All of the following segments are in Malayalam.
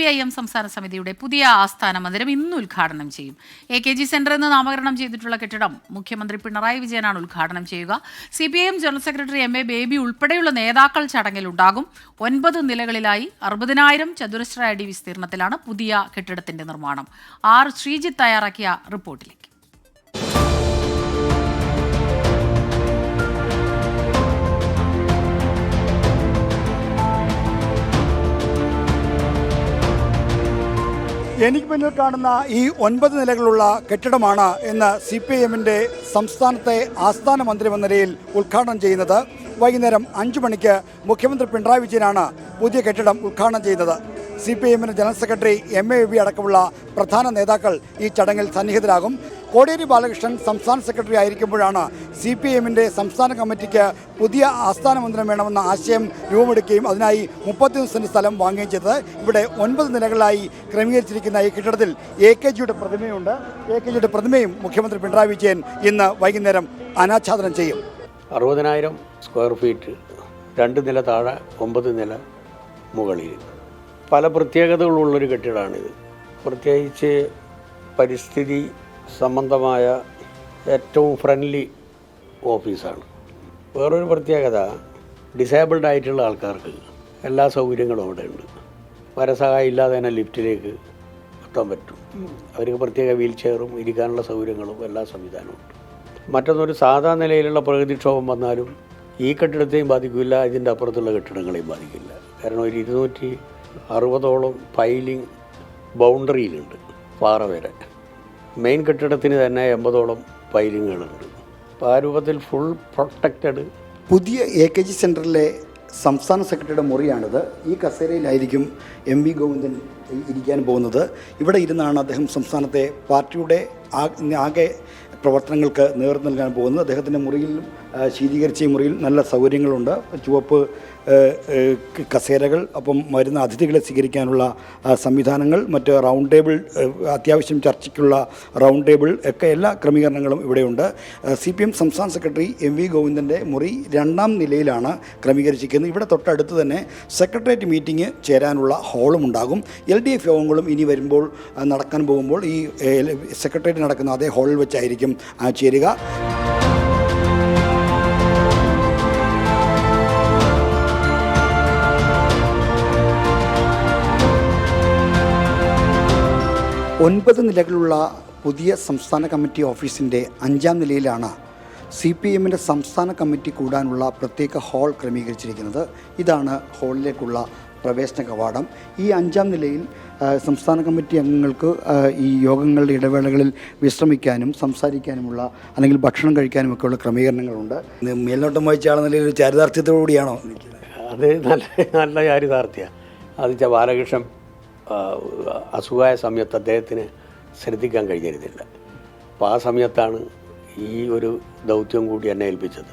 CPIM സംസ്ഥാന സമിതിയുടെ പുതിയ ആസ്ഥാന മന്ദിരം ഇന്ന് ഉദ്ഘാടനം ചെയ്യും. AKG സെന്റർ എന്ന് നാമകരണം ചെയ്തിട്ടുള്ള കെട്ടിടം മുഖ്യമന്ത്രി പിണറായി വിജയനാണ് ഉദ്ഘാടനം ചെയ്യുക. CPIM general secretary MA baby ഉൾപ്പെടെയുള്ള നേതാക്കൾ ചടങ്ങിലുണ്ടാകും. 9 നിലകളിലായി 60,000 ചതുരശ്ര അടി വിസ്തീർണത്തിലാണ് പുതിയ കെട്ടിടത്തിന്റെ നിർമ്മാണം. ശ്രീജിത്ത് തയ്യാറാക്കിയ റിപ്പോർട്ടിലേക്ക്. എനിക്ക് മുന്നിൽ കാണുന്ന ഈ 9 നിലകളുള്ള കെട്ടിടമാണ് ഇന്ന് CPIMന്റെ സംസ്ഥാനത്തെ ആസ്ഥാന മന്ദിരം എന്ന നിലയിൽ ഉദ്ഘാടനം ചെയ്യുന്നത്. വൈകുന്നേരം 5 മണിക്ക് മുഖ്യമന്ത്രി പിണറായി വിജയനാണ് പുതിയ കെട്ടിടം ഉദ്ഘാടനം ചെയ്യുന്നത്. CPIMന്റെ ജനറൽ സെക്രട്ടറി MA ബേബി അടക്കമുള്ള പ്രധാന നേതാക്കൾ ഈ ചടങ്ങിൽ സന്നിഹിതരാകും. കോടിയേരി ബാലകൃഷ്ണൻ സംസ്ഥാന സെക്രട്ടറി ആയിരിക്കുമ്പോഴാണ് CPIMന്റെ സംസ്ഥാന കമ്മിറ്റിക്ക് പുതിയ ആസ്ഥാന മന്ദിരം വേണമെന്ന ആശയം രൂപമെടുക്കുകയും അതിനായി 31 സെന്റ് സ്ഥലം വാങ്ങുകയും ചെയ്തത്. ഇവിടെ 9 നിലകളായി ക്രമീകരിച്ചിരിക്കുന്ന ഈ കെട്ടിടത്തിൽ AKGയുടെ പ്രതിമയുണ്ട്. AKGയുടെ പ്രതിമയും മുഖ്യമന്ത്രി പിണറായി വിജയൻ ഇന്ന് വൈകുന്നേരം അനാച്ഛാദനം ചെയ്യും. 60,000 സ്ക്വയർ ഫീറ്റ്, 2 നില താഴെ, 9 നില മുകളിൽ. പല പ്രത്യേകതകളുള്ളൊരു കെട്ടിടമാണിത്. പ്രത്യേകിച്ച് പരിസ്ഥിതി സംബന്ധമായ ഏറ്റവും ഫ്രണ്ട്ലി ഓഫീസാണ്. വേറൊരു പ്രത്യേകത, ഡിസേബിൾഡ് ആയിട്ടുള്ള ആൾക്കാർക്ക് എല്ലാ സൗകര്യങ്ങളും അവിടെ ഉണ്ട്. വരസഹായം ഇല്ലാതെ തന്നെ ലിഫ്റ്റിലേക്ക് എത്താൻ പറ്റും. അവർക്ക് പ്രത്യേക വീൽ ചെയറും ഇരിക്കാനുള്ള സൗകര്യങ്ങളും എല്ലാ സംവിധാനവും ഉണ്ട്. മറ്റൊന്നൊരു സാധാ നിലയിലുള്ള പ്രകൃതിക്ഷോഭം വന്നാലും ഈ കെട്ടിടത്തെയും ബാധിക്കില്ല, ഇതിൻ്റെ അപ്പുറത്തുള്ള കെട്ടിടങ്ങളെയും ബാധിക്കില്ല. കാരണം ഒരു 260ഓളം പൈലിംഗ് ബൗണ്ടറിയിലുണ്ട്. പാറ വരെ മെയിൻ കെട്ടിടത്തിന് തന്നെ 80ഓളം പൈലിങ്ങുകളുണ്ട്. അപ്പോൾ ആ രൂപത്തിൽ ഫുൾ പ്രൊട്ടക്റ്റഡ്. പുതിയ AKG സെൻറ്ററിലെ സംസ്ഥാന സെക്രട്ടറിയുടെ മുറിയാണിത്. ഈ കസേരയിലായിരിക്കും MV ഗോവിന്ദൻ ഇരിക്കാൻ പോകുന്നത്. ഇവിടെ ഇരുന്നാണ് അദ്ദേഹം സംസ്ഥാനത്തെ പാർട്ടിയുടെ ആകെ പ്രവർത്തനങ്ങൾക്ക് നേതൃത്വം നൽകാൻ പോകുന്നത്. അദ്ദേഹത്തിൻ്റെ മുറിയിലും ശീതീകരിച്ച മുറിയിൽ നല്ല സൗകര്യങ്ങളുണ്ട്. ചുവപ്പ് കസേരകൾ, അപ്പം വരുന്ന അതിഥികളെ സ്വീകരിക്കാനുള്ള സംവിധാനങ്ങൾ, മറ്റ് റൗണ്ട് ടേബിൾ, അത്യാവശ്യം ചർച്ചയ്ക്കുള്ള റൗണ്ട് ടേബിൾ ഒക്കെ എല്ലാ ക്രമീകരണങ്ങളും ഇവിടെയുണ്ട്. CPIM സംസ്ഥാന സെക്രട്ടറി MV ഗോവിന്ദൻ്റെ മുറി 2ാം നിലയിലാണ് ക്രമീകരിച്ചിരിക്കുന്നത്. ഇവിടെ തൊട്ടടുത്ത് തന്നെ സെക്രട്ടേറിയറ്റ് മീറ്റിംഗ് ചേരാനുള്ള ഹോളും ഉണ്ടാകും. LDF യോഗങ്ങളും ഇനി വരുമ്പോൾ നടക്കാൻ പോകുമ്പോൾ ഈ സെക്രട്ടേറിയറ്റ് നടക്കുന്ന അതേ ഹാളിൽ വെച്ചായിരിക്കും ചേരുക. ഒൻപത് നിലകളുള്ള പുതിയ സംസ്ഥാന കമ്മിറ്റി ഓഫീസിൻ്റെ 5ാം നിലയിലാണ് CPIMന്റെ സംസ്ഥാന കമ്മിറ്റി കൂടാനുള്ള പ്രത്യേക ഹാൾ ക്രമീകരിച്ചിരിക്കുന്നത്. ഇതാണ് ഹാളിലേക്കുള്ള പ്രവേശന കവാടം. ഈ 5ാം നിലയിൽ സംസ്ഥാന കമ്മിറ്റി അംഗങ്ങൾക്ക് ഈ യോഗങ്ങളുടെ ഇടവേളകളിൽ വിശ്രമിക്കാനും സംസാരിക്കാനുമുള്ള അല്ലെങ്കിൽ ഭക്ഷണം കഴിക്കാനുമൊക്കെയുള്ള ക്രമീകരണങ്ങളുണ്ട്. മേൽനോട്ടം വായിച്ച ആളെന്ന നിലയിൽ ഒരു ചാരിതാർത്ഥ്യത്തോടുകൂടിയാണോ? അത് നല്ല ചാരിതാർത്ഥ്യമാണ്. അത് ബാലകൃഷ്ണൻ അസുഖമായ സമയത്ത് അദ്ദേഹത്തിന് ശ്രദ്ധിക്കാൻ കഴിഞ്ഞിരുന്നില്ല. അപ്പോൾ ആ സമയത്താണ് ഈ ഒരു ദൗത്യം കൂടി എന്നെ ഏൽപ്പിച്ചത്.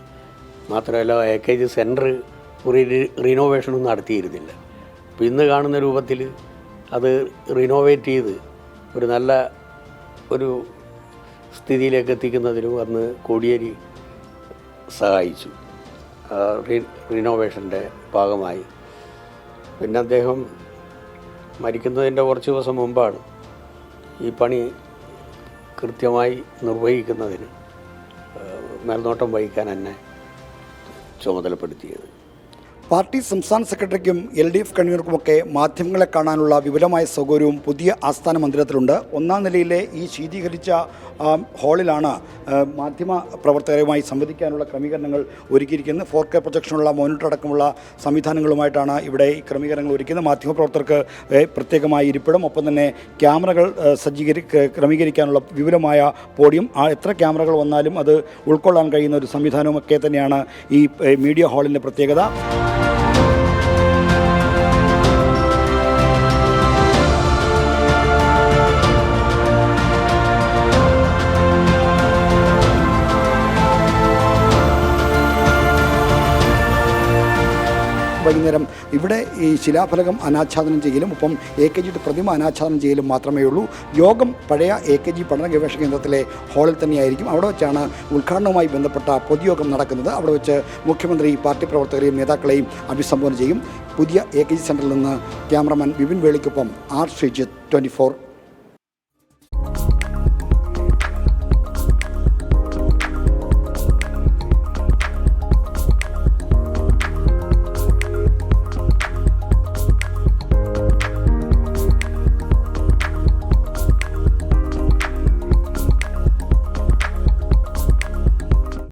മാത്രമല്ല AKG സെൻറ്റർ ഒരു റിനോവേഷനൊന്നും നടത്തിയിരുന്നില്ല. അപ്പോൾ ഇന്ന് കാണുന്ന രൂപത്തിൽ അത് റിനോവേറ്റ് ചെയ്ത് ഒരു നല്ല ഒരു സ്ഥിതിയിലേക്ക് എത്തിക്കുന്നതിനും അന്ന് കോടിയേരി സഹായിച്ചു റിനോവേഷൻ്റെ ഭാഗമായി. പിന്നെ അദ്ദേഹം മരിക്കുന്നതിൻ്റെ കുറച്ച് ദിവസം മുമ്പാണ് ഈ പണി കൃത്യമായി നിർവഹിക്കുന്നതിന് മേൽനോട്ടം വഹിക്കാൻ എന്നെ ചുമതലപ്പെടുത്തിയത്. പാർട്ടി സംസ്ഥാന സെക്രട്ടറിക്കും LDF കൺവീനർക്കുമൊക്കെ മാധ്യമങ്ങളെ കാണാനുള്ള വിപുലമായ സൗകര്യവും പുതിയ ആസ്ഥാന മന്ദിരത്തിലുണ്ട്. 1ാം നിലയിലെ ഈ ശീതീകരിച്ച ഹാളിലാണ് മാധ്യമ പ്രവർത്തകരുമായി സംവദിക്കാനുള്ള ക്രമീകരണങ്ങൾ ഒരുക്കിയിരിക്കുന്നത്. 4K പ്രൊജക്ഷനുള്ള മോണിറ്റർ അടക്കമുള്ള സംവിധാനങ്ങളുമായിട്ടാണ് ഇവിടെ ഈ ക്രമീകരണങ്ങൾ ഒരുക്കുന്നത്. മാധ്യമപ്രവർത്തകർക്ക് പ്രത്യേകമായ ഇരിപ്പിടം, ഒപ്പം തന്നെ ക്യാമറകൾ ക്രമീകരിക്കാനുള്ള വിപുലമായ പോഡിയം. എത്ര ക്യാമറകൾ വന്നാലും അത് ഉൾക്കൊള്ളാൻ കഴിയുന്ന ഒരു സംവിധാനവുമൊക്കെ തന്നെയാണ് ഈ മീഡിയ ഹാളിൻ്റെ പ്രത്യേകത. വൈകുന്നേരം ഇവിടെ ഈ ശിലാഫലകം അനാച്ഛാദനം ചെയ്യലും ഒപ്പം AKG പ്രതിമ അനാച്ഛാദനം ചെയ്യലും മാത്രമേ ഉള്ളൂ. യോഗം പഴയ AKG പഠന ഗവേഷണ കേന്ദ്രത്തിലെ ഹാളിൽ തന്നെയായിരിക്കും. അവിടെ വെച്ചാണ് ഉദ്ഘാടനവുമായി ബന്ധപ്പെട്ട പൊതുയോഗം നടക്കുന്നത്. അവിടെ വെച്ച് മുഖ്യമന്ത്രി പാർട്ടി പ്രവർത്തകരെയും നേതാക്കളെയും അഭിസംബോധന ചെയ്യും. പുതിയ AKG സെൻ്ററിൽ നിന്ന് ക്യാമറമാൻ വിപിൻ വേളിക്കൊപ്പം R. ശ്രീജിത്ത്, 24.